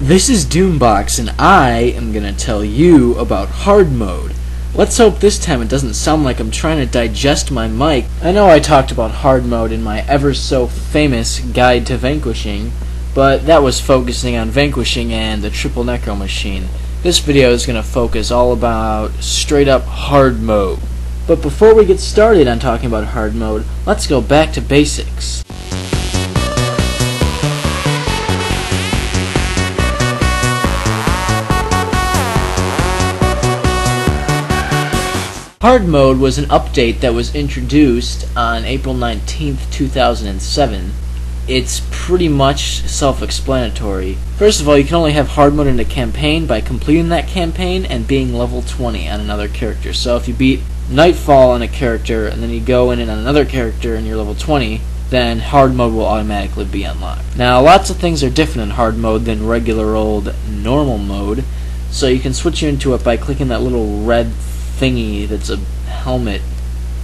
This is Doombox, and I am gonna tell you about hard mode. Let's hope this time it doesn't sound like I'm trying to digest my mic. I know I talked about hard mode in my ever so famous Guide to Vanquishing, but that was focusing on Vanquishing and the Triple Necro Machine. This video is gonna focus all about straight up hard mode. But before we get started on talking about hard mode, let's go back to basics. Hard mode was an update that was introduced on April 19th, 2007. It's pretty much self-explanatory. First of all, you can only have hard mode in a campaign by completing that campaign and being level 20 on another character. So if you beat Nightfall on a character and then you go in on another character and you're level 20, then hard mode will automatically be unlocked. Now, lots of things are different in hard mode than regular old normal mode, so you can switch into it by clicking that little red thingy that's a helmet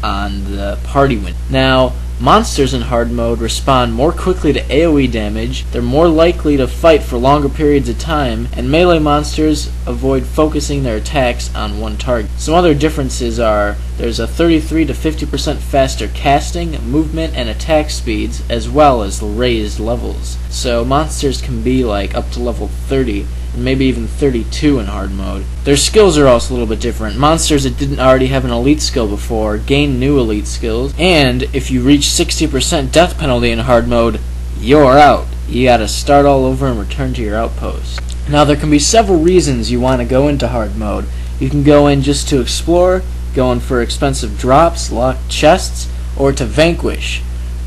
on the party window. Now, monsters in hard mode respond more quickly to AoE damage, they're more likely to fight for longer periods of time, and melee monsters avoid focusing their attacks on one target. Some other differences are there's a 33 to 50% faster casting, movement, and attack speeds, as well as raised levels. So monsters can be like up to level 30, and maybe even 32 in hard mode. Their skills are also a little bit different. Monsters that didn't already have an elite skill before gain new elite skills, and if you reach 60% death penalty in hard mode, you're out. You gotta start all over and return to your outpost. Now, there can be several reasons you want to go into hard mode. You can go in just to explore, go in for expensive drops, locked chests, or to vanquish.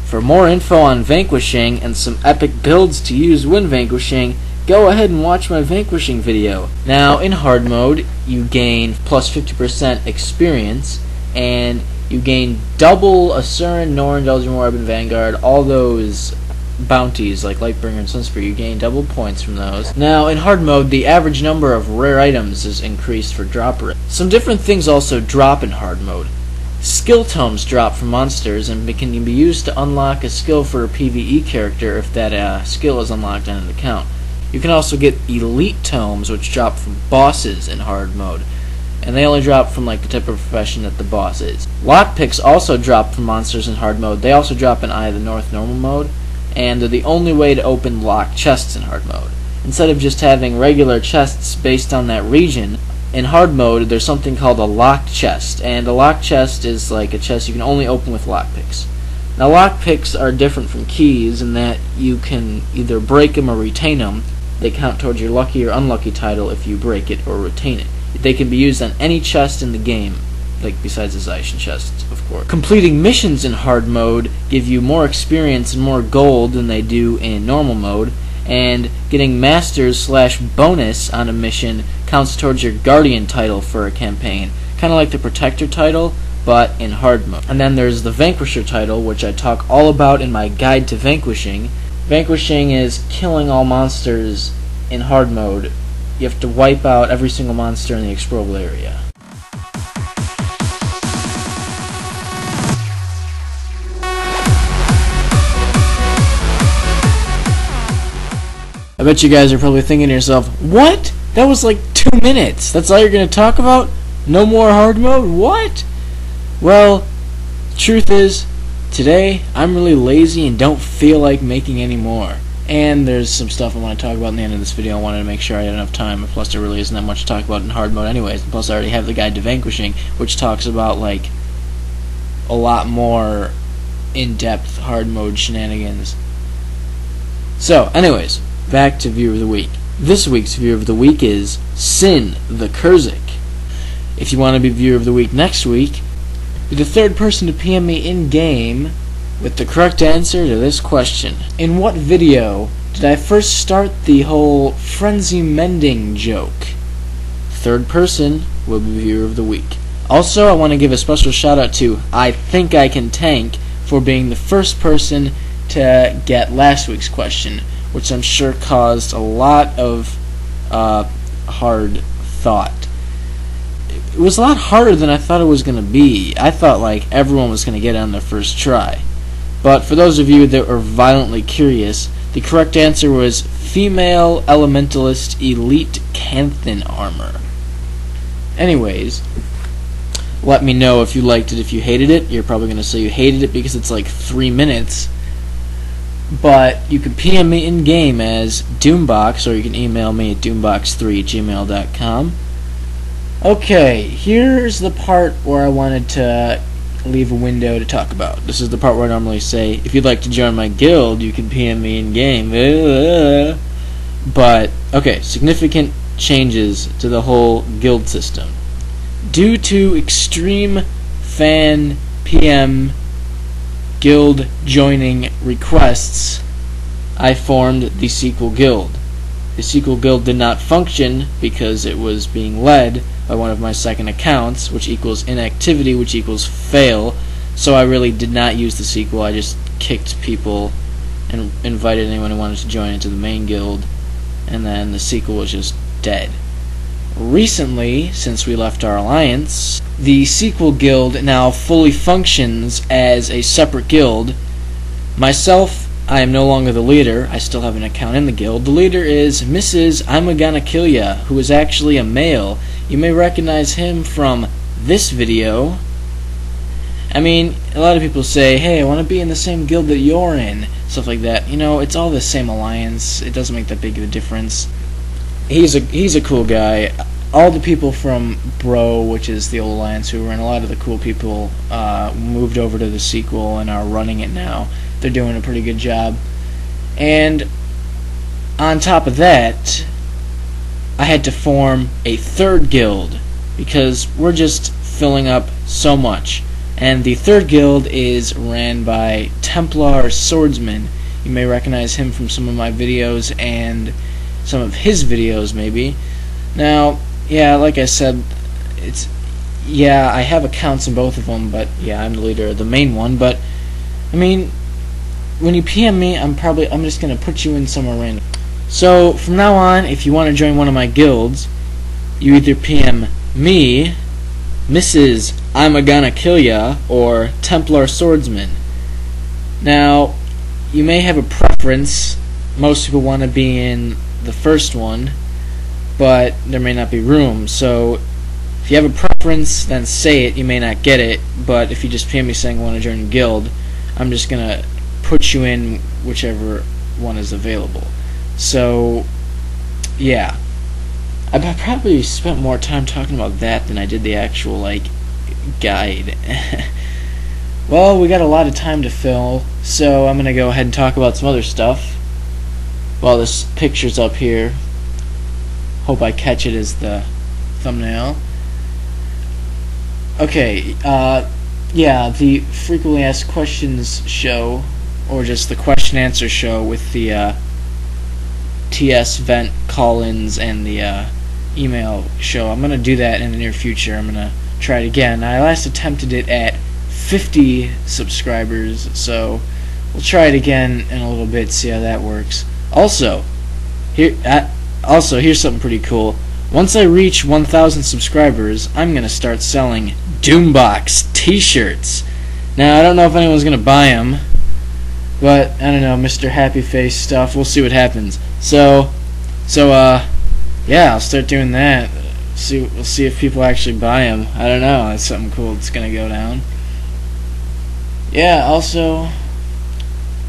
For more info on vanquishing and some epic builds to use when vanquishing, go ahead and watch my vanquishing video. Now, in hard mode, you gain plus 50% experience, and you gain double Asuran, Norn, Eldritch Orb, and Vanguard, all those bounties like Lightbringer and Sunspear. You gain double points from those. Now, in hard mode, the average number of rare items is increased for drop rate. Some different things also drop in hard mode. Skill tomes drop from monsters and can be used to unlock a skill for a PvE character if that skill is unlocked on an account. You can also get elite tomes, which drop from bosses in hard mode, and they only drop from like the type of profession that the boss is. Lockpicks also drop from monsters in hard mode. They also drop in Eye of the North normal mode, and they're the only way to open locked chests in hard mode. Instead of just having regular chests based on that region, in hard mode there's something called a locked chest, and a locked chest is like a chest you can only open with lockpicks. Now, lockpicks are different from keys in that you can either break them or retain them. They count towards your lucky or unlucky title if you break it or retain it. They can be used on any chest in the game, like besides the Zaishin chests, of course. Completing missions in hard mode give you more experience and more gold than they do in normal mode, and getting masters / bonus on a mission counts towards your guardian title for a campaign, kind of like the protector title, but in hard mode. And then there's the vanquisher title, which I talk all about in my Guide to Vanquishing. Vanquishing is killing all monsters in hard mode. You have to wipe out every single monster in the explorable area. I bet you guys are probably thinking to yourself, what? That was like 2 minutes. That's all you're going to talk about? No more hard mode? What? Well, the truth is, today, I'm really lazy and don't feel like making any more. And there's some stuff I want to talk about in the end of this video. I wanted to make sure I had enough time, plus there really isn't that much to talk about in hard mode anyways. And plus I already have the Guide to Vanquishing, which talks about like a lot more in-depth hard mode shenanigans. So, anyways, back to Viewer of the Week. This week's Viewer of the Week is Sin the Kurzik. If you want to be Viewer of the Week next week, be the third person to PM me in-game with the correct answer to this question. In what video did I first start the whole frenzy mending joke? Third person will be Viewer of the Week. Also, I want to give a special shout out to I Think I Can Tank for being the first person to get last week's question, which I'm sure caused a lot of hard thought. It was a lot harder than I thought it was going to be. I thought like everyone was going to get it on their first try. But for those of you that were violently curious, the correct answer was Female Elementalist Elite Canthan Armor. Anyways, let me know if you liked it, if you hated it. You're probably going to say you hated it because it's like 3 minutes. But you can PM me in-game as Doombox, or you can email me at doombox3@gmail.com. Okay, here's the part where I wanted to leave a window to talk about. This is the part where I normally say, if you'd like to join my guild, you can PM me in-game. But, okay, significant changes to the whole guild system. Due to extreme fan PM guild joining requests, I formed the Sequel Guild. The Sequel Guild did not function because it was being led by one of my second accounts, which equals inactivity, which equals fail. So I really did not use the sequel. I just kicked people and invited anyone who wanted to join into the main guild, and then the sequel was just dead. Recently, since we left our alliance, the Sequel Guild now fully functions as a separate guild. Myself, I am no longer the leader. I still have an account in the guild. The leader is Mrs. I'm Gonna Kill Ya, who is actually a male. You may recognize him from this video. I mean, a lot of people say, hey, I want to be in the same guild that you're in, stuff like that. You know, it's all the same alliance. It doesn't make that big of a difference. He's a cool guy. All the people from Bro, which is the old alliance who were in, a lot of the cool people moved over to the sequel and are running it now. They're doing a pretty good job. And on top of that, I had to form a third guild because we're just filling up so much. And the third guild is ran by Templar Swordsman. You may recognize him from some of my videos and some of his videos maybe. Now, yeah, like I said, I have accounts in both of them, but yeah, I'm the leader of the main one. But I mean, when you PM me, I'm just gonna put you in somewhere random. So from now on, if you want to join one of my guilds, you either PM me, Mrs. I'm Gonna Kill Ya, or Templar Swordsman. Now, you may have a preference. Most people want to be in the first one, but there may not be room. So if you have a preference, then say it. You may not get it, but if you just PM me saying I want to join a guild, I'm just gonna put you in whichever one is available. So yeah, I probably spent more time talking about that than I did the actual guide. Well, we got a lot of time to fill, so I'm gonna go ahead and talk about some other stuff while this picture's up here. Hope I catch it as the thumbnail. Okay, yeah, the frequently asked questions show, or just the question answer show with the TS Vent call-ins and the email show. I'm gonna do that in the near future. I'm gonna try it again. I last attempted it at 50 subscribers, so we'll try it again in a little bit, see how that works. Also, here's something pretty cool. Once I reach 1,000 subscribers, I'm gonna start selling Doombox t-shirts. Now, I don't know if anyone's gonna buy them, but I don't know, Mr. Happy Face stuff. We'll see what happens. So yeah, I'll start doing that. We'll see if people actually buy them. I don't know. That's something cool that's gonna go down. Yeah. Also,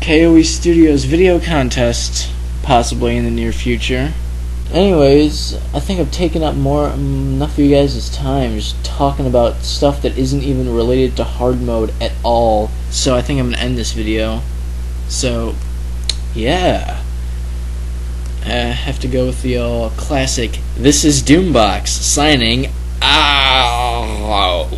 KOE Studios video contest possibly in the near future. Anyways, I think I've taken up enough of you guys' time just talking about stuff that isn't even related to hard mode at all. So I think I'm gonna end this video. So yeah, I have to go with the classic. This is Doombox signing out.